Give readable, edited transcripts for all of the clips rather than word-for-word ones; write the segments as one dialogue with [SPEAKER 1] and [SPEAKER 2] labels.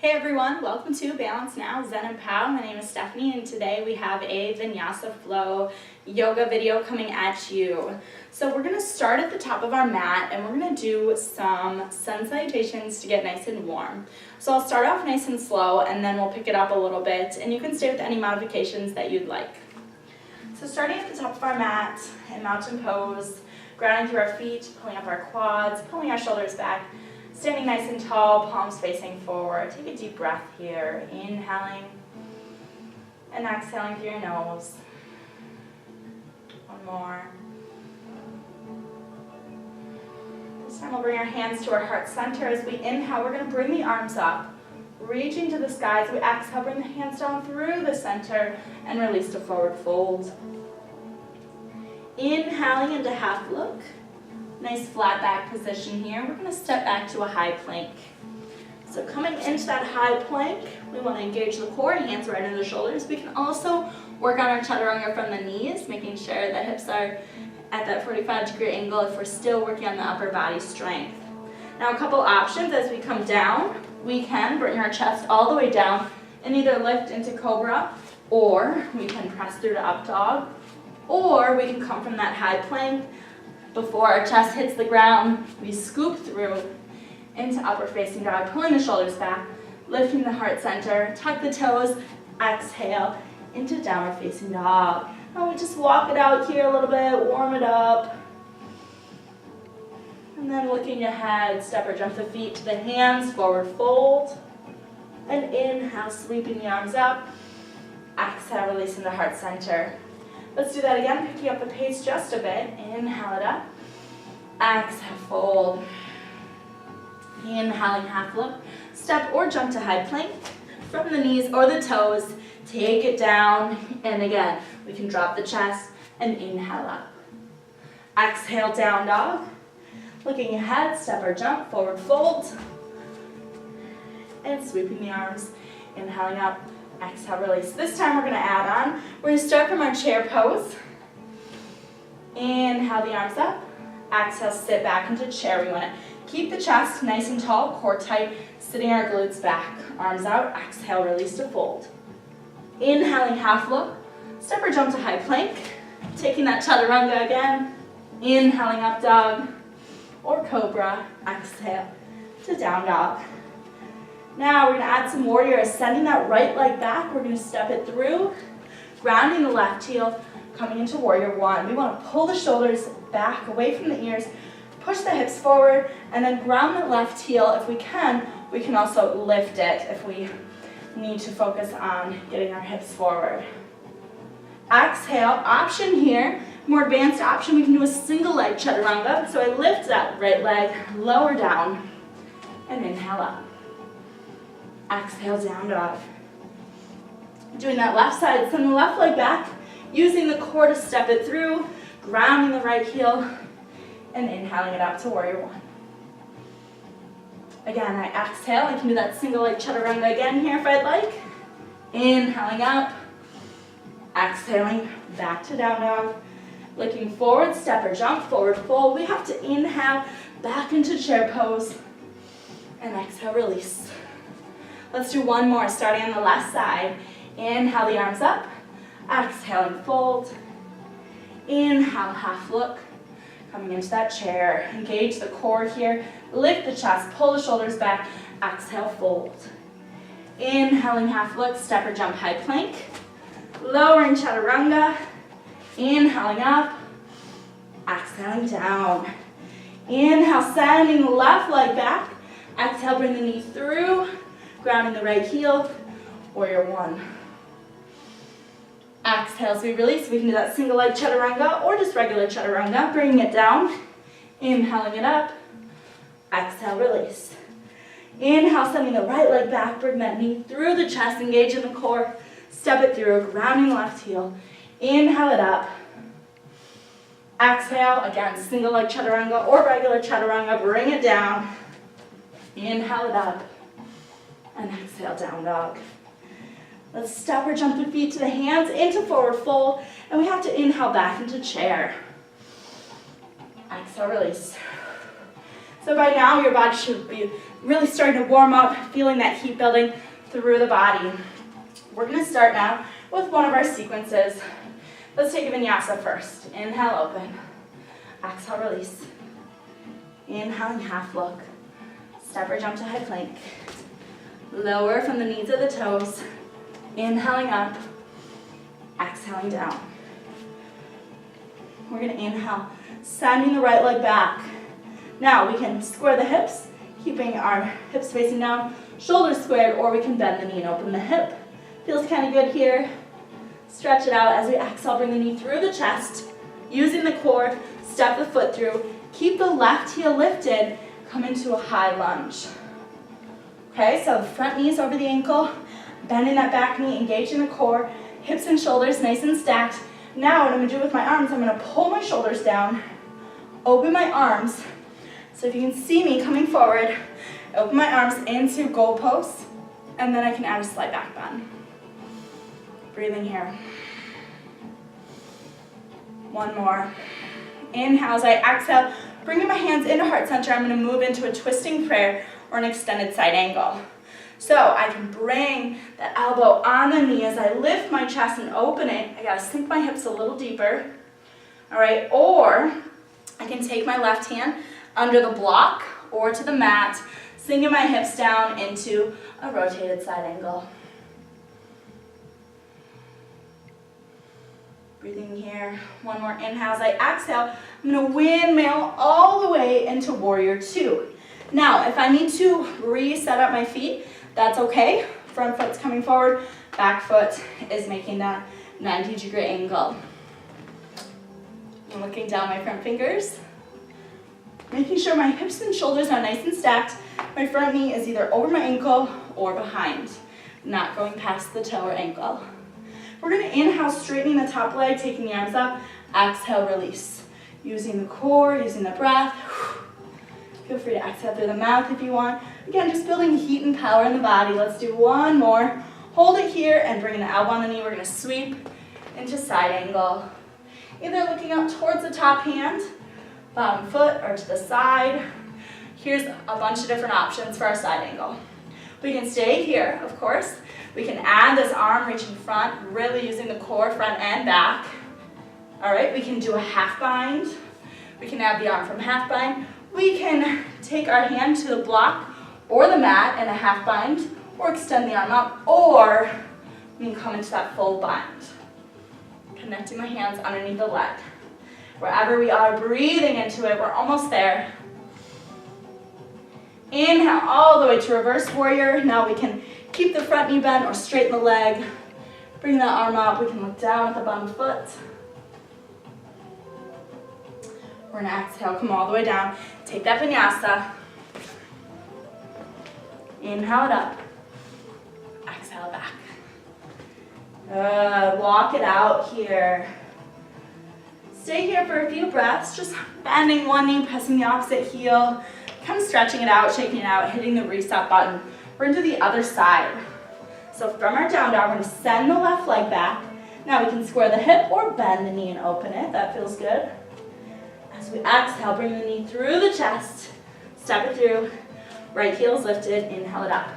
[SPEAKER 1] Hey everyone, welcome to Balance Now, Zen and Pow. My name is Stephanie and today we have a Vinyasa flow yoga video coming at you. So we're going to start at the top of our mat and we're going to do some sun salutations to get nice and warm. So I'll start off nice and slow and then we'll pick it up a little bit and you can stay with any modifications that you'd like. So starting at the top of our mat in mountain pose, grounding through our feet, pulling up our quads, pulling our shoulders back, standing nice and tall, palms facing forward. Take a deep breath here, inhaling and exhaling through your nose. One more. This time we'll bring our hands to our heart center. As we inhale, we're going to bring the arms up, reaching to the sky. As we exhale, bring the hands down through the center and release to forward fold. Inhaling into half look. Nice flat back position here. We're going to step back to a high plank. So coming into that high plank, we want to engage the core, hands right under the shoulders. We can also work on our chaturanga from the knees, making sure the hips are at that 45-degree angle if we're still working on the upper body strength. Now a couple options as we come down. We can bring our chest all the way down and either lift into cobra, or we can press through to up dog, or we can come from that high plank. Before our chest hits the ground, we scoop through into upper facing dog, pulling the shoulders back, lifting the heart center, tuck the toes, exhale into downward facing dog. And we just walk it out here a little bit, warm it up. And then looking ahead, step or jump the feet to the hands, forward fold. And inhale, sweeping the arms up. Exhale, releasing the heart center. Let's do that again, picking up the pace just a bit. Inhale it up. Exhale, fold. Inhaling half look. Step or jump to high plank from the knees or the toes. Take it down. And again, we can drop the chest and inhale up. Exhale, down dog. Looking ahead, step or jump, forward fold. And sweeping the arms. Inhaling up. Exhale, release. This time we're going to add on. We're going to start from our chair pose. Inhale the arms up. Exhale, sit back into chair. We want to keep the chest nice and tall, core tight, sitting our glutes back. Arms out. Exhale, release to fold. Inhaling half look. Step or jump to high plank. Taking that chaturanga again. Inhaling up dog or cobra. Exhale to down dog. Now we're going to add some warrior, sending that right leg back. We're going to step it through, grounding the left heel, coming into warrior one. We want to pull the shoulders back away from the ears, push the hips forward, and then ground the left heel. If we can also lift it if we need to focus on getting our hips forward. Exhale, option here, more advanced option, we can do a single leg chaturanga. So I lift that right leg, lower down, and inhale up. Exhale, down dog. Doing that left side, send the left leg back, using the core to step it through, grounding the right heel, and inhaling it up to warrior one. Again, I exhale. I can do that single leg chaturanga again here if I'd like. Inhaling up, exhaling back to down dog. Looking forward, step or jump, forward fold. We have to inhale back into chair pose, and exhale, release. Let's do one more, starting on the left side. Inhale the arms up, exhaling fold. Inhale, half look, coming into that chair. Engage the core here, lift the chest, pull the shoulders back, exhale, fold. Inhaling half look, step or jump high plank. Lowering chaturanga, inhaling up, exhaling down. Inhale, sending the left leg back. Exhale, bring the knee through. Grounding the right heel, warrior one. Exhale as we release. We can do that single leg chaturanga or just regular chaturanga. Bringing it down, inhaling it up. Exhale, release. Inhale, sending the right leg back. Bring that knee through the chest, engage in the core. Step it through, grounding the left heel. Inhale it up. Exhale, again, single leg chaturanga or regular chaturanga. Bring it down. Inhale it up. And exhale, down dog. Let's step or jump the feet to the hands into forward fold. And we have to inhale back into chair. Exhale, release. So by now your body should be really starting to warm up, feeling that heat building through the body. We're going to start now with one of our sequences. Let's take a vinyasa first. Inhale, open. Exhale, release. Inhaling, half look. Step or jump to high plank. Lower from the knees of the toes. Inhaling up. Exhaling down. We're going to inhale, sending the right leg back. Now we can square the hips, keeping our hips facing down, shoulders squared, or we can bend the knee and open the hip. Feels kind of good here. Stretch it out as we exhale, bring the knee through the chest, using the core, step the foot through, keep the left heel lifted, come into a high lunge. Okay, so the front knee is over the ankle, bending that back knee, engaging the core, hips and shoulders nice and stacked. Now what I'm going to do with my arms, I'm going to pull my shoulders down, open my arms. So if you can see me coming forward, open my arms into goalposts, and then I can add a slight back bend. Breathing here. One more. Inhale as I exhale, bringing my hands into heart center, I'm going to move into a twisting prayer or an extended side angle. So I can bring the elbow on the knee as I lift my chest and open it. I gotta sink my hips a little deeper. All right, or I can take my left hand under the block or to the mat, sinking my hips down into a rotated side angle. Breathing here. One more inhale as I exhale. I'm going to windmill all the way into warrior two. Now, if I need to reset up my feet, that's okay. Front foot's coming forward, back foot is making that 90-degree angle. I'm looking down my front fingers, making sure my hips and shoulders are nice and stacked. My front knee is either over my ankle or behind, not going past the toe or ankle. We're going to inhale, straightening the top leg, taking the arms up. Exhale, release. Using the core, using the breath. Feel free to exhale through the mouth if you want. Again, just building heat and power in the body. Let's do one more. Hold it here and bring the elbow on the knee. We're going to sweep into side angle. Either looking up towards the top hand, bottom foot, or to the side. Here's a bunch of different options for our side angle. We can stay here, of course. We can add this arm reaching front, really using the core front and back. All right, we can do a half bind. We can add the arm from half bind. We can take our hand to the block or the mat in a half bind, or extend the arm up, or we can come into that full bind. Connecting my hands underneath the leg. Wherever we are, breathing into it, we're almost there. Inhale all the way to reverse warrior. Now we can keep the front knee bent or straighten the leg. Bring that arm up. We can look down at the bottom foot. We're going to exhale, come all the way down. Take that vinyasa. Inhale it up. Exhale back. Good. Walk it out here. Stay here for a few breaths. Just bending one knee, pressing the opposite heel. Kind of stretching it out, shaking it out, hitting the reset button. We're into the other side. So from our down dog, we're going to send the left leg back. Now we can square the hip or bend the knee and open it. That feels good. As we exhale, bring the knee through the chest. Step it through. Right heel is lifted. Inhale it up.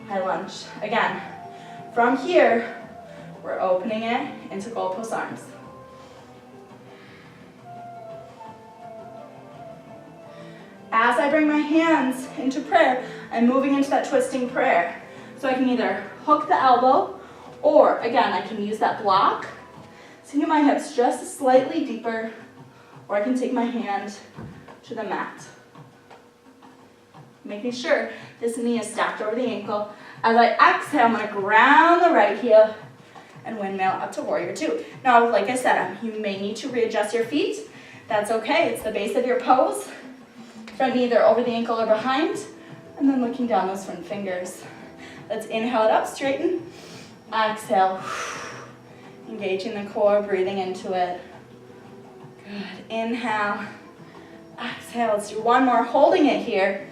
[SPEAKER 1] High lunge. Again, from here, we're opening it into goalpost arms. As I bring my hands into prayer, I'm moving into that twisting prayer. So I can either hook the elbow, or again, I can use that block, sinking my hips just slightly deeper, or I can take my hand to the mat. Making sure this knee is stacked over the ankle. As I exhale, I'm going to ground the right heel and windmill up to warrior two. Now, like I said, you may need to readjust your feet. That's okay. It's the base of your pose. Front knee either over the ankle or behind, and then looking down those front fingers. Let's inhale it up, straighten. Exhale. Engaging the core, breathing into it. Good. Inhale. Exhale. Let's do one more, holding it here,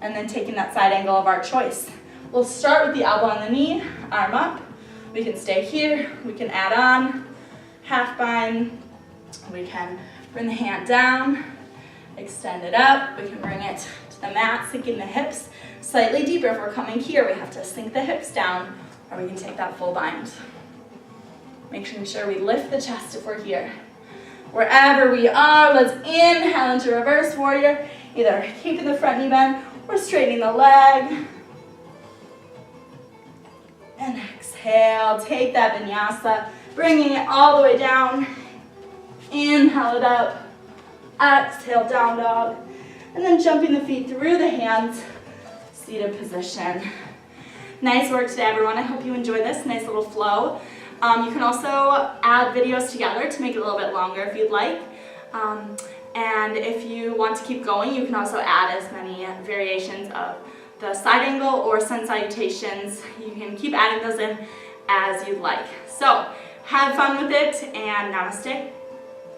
[SPEAKER 1] and then taking that side angle of our choice. We'll start with the elbow on the knee, arm up. We can stay here. We can add on half bind. We can bring the hand down. Extend it up. We can bring it to the mat, sinking the hips slightly deeper. If we're coming here, we have to sink the hips down, or we can take that full bind. Making sure we lift the chest if we're here. Wherever we are, let's inhale into reverse warrior, either keeping the front knee bent or straightening the leg. And exhale, take that vinyasa, bringing it all the way down. Inhale it up, exhale, down dog. And then jumping the feet through the hands, seated position. Nice work today, everyone. I hope you enjoyed this nice little flow. You can also add videos together to make it a little bit longer if you'd like. And if you want to keep going, you can also add as many variations of the side angle or sun salutations. You can keep adding those in as you'd like. So have fun with it, and namaste.